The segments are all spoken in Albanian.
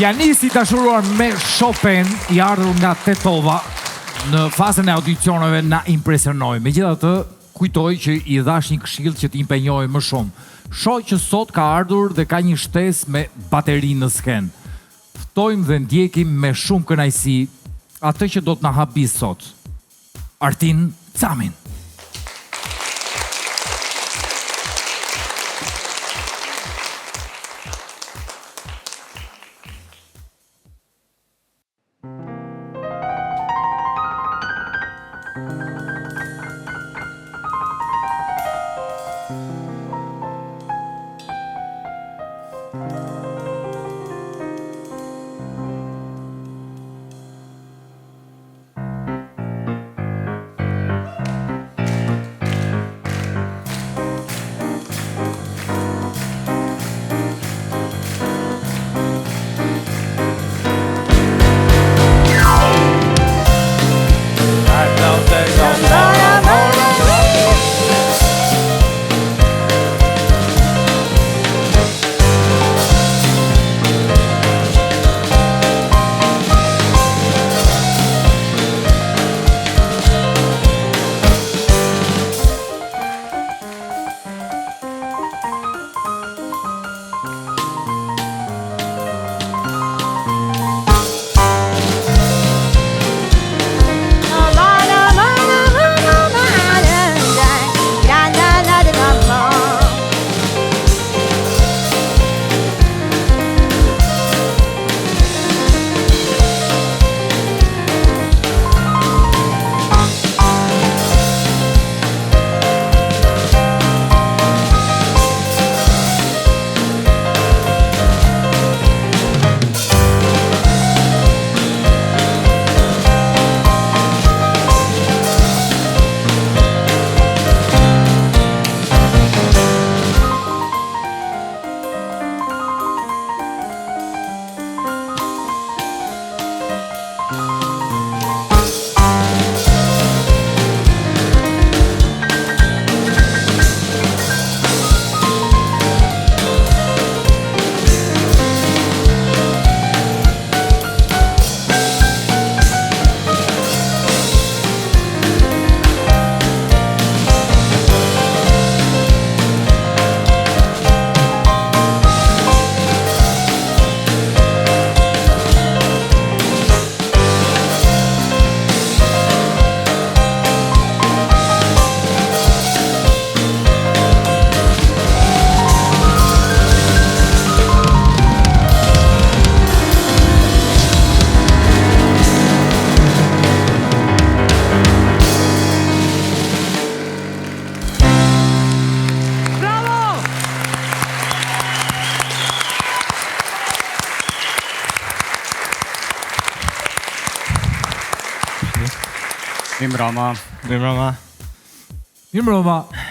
Pianisti i dashuruar me Chopin i ardhur nga Tetova në fazën e audicioneve na impresionoi. Megjithatë, kujtoj që i dhash një këshill që t'i impenjoj më shumë. Shoh që sot ka ardhur dhe ka një shtesë me bateri në skenë. Ftojmë dhe ndjekim me shumë kënaqësi atë që do të na habis sot. Artin Camin.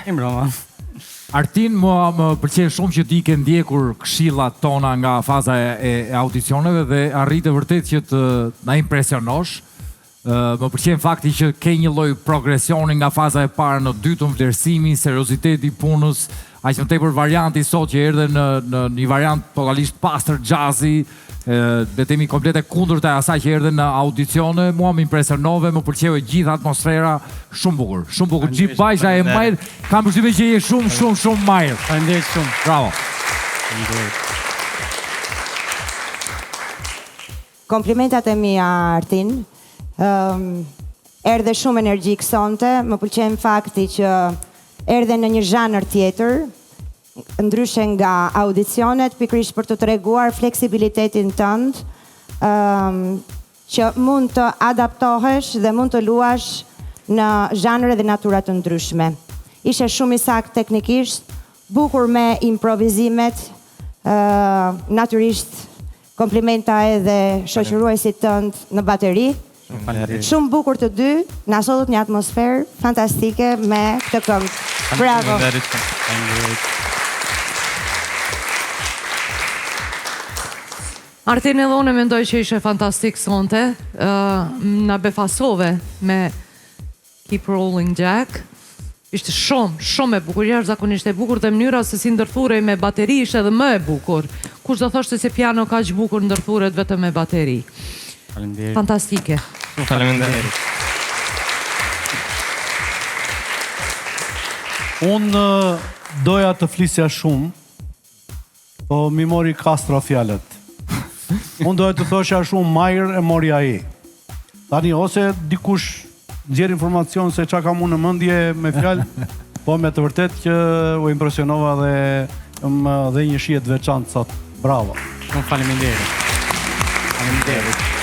Imrama. Artin, mua më pëlqen shumë që ti ke ndjekur këshillat tona nga faza e audicioneve dhe arritë vërtet që të na impresionosh. Më pëlqen fakti që ke një lloj progresioni nga faza e parë në dytën, vlerësimi, serioziteti i punës, aq më tepër varianti sot që erdhe në një variant totalisht pastër jazzi, le të themi komplet e kundërta e asaj që erdhe në audicione. Mua më impresionove, më pëlqeu gjithë atmosfera, shumë bukur. Shumë bukur. Gjithë vajza e majr, kam përshtypjen që je shumë majr. Faleminderit shumë. Bravo. Komplimentat e mia, Artin. Erdhe shumë energjik sonte, më pëlqen fakti që erdhe në një zhanër tjetër, ndryshe nga audicionet, pikërisht për të treguar fleksibilitetin tënd, që mund të adaptohesh dhe mund të luash në zhanre dhe natyra të ndryshme. Ishe shumë i saktë teknikisht, bukur me improvizimet, natyrisht komplimenta edhe shoqëruesit tënd në bateri. Shumë bukur të dy, na sodhët një atmosferë fantastike me këtë këngë. Bravo. Artin, edhe unë mendoj që ishe fantastik sonte. Na befasove me Keep Rolling Jack. Ishte shumë e bukur, jashtëzakonisht e bukur, dhe mënyra se si ndërthurej me bateri ishte edhe më e bukur. kush do thoshte se piano ka që bukur ndërthuret vetëm me bateri. Faleminderit. Fantastike. Faleminderit. Unë doja të flisja shumë, po mi mori Castro fjalët. Unë doja të thosha shumë Majër e mori ai. Tani ose dikush nxjerr informacion se çka kam unë në mendje me fjalë, po me të vërtet që u impresionova dhe më dhe një shije të veçantë sot. Bravo. Shumë faleminderit. Faleminderit.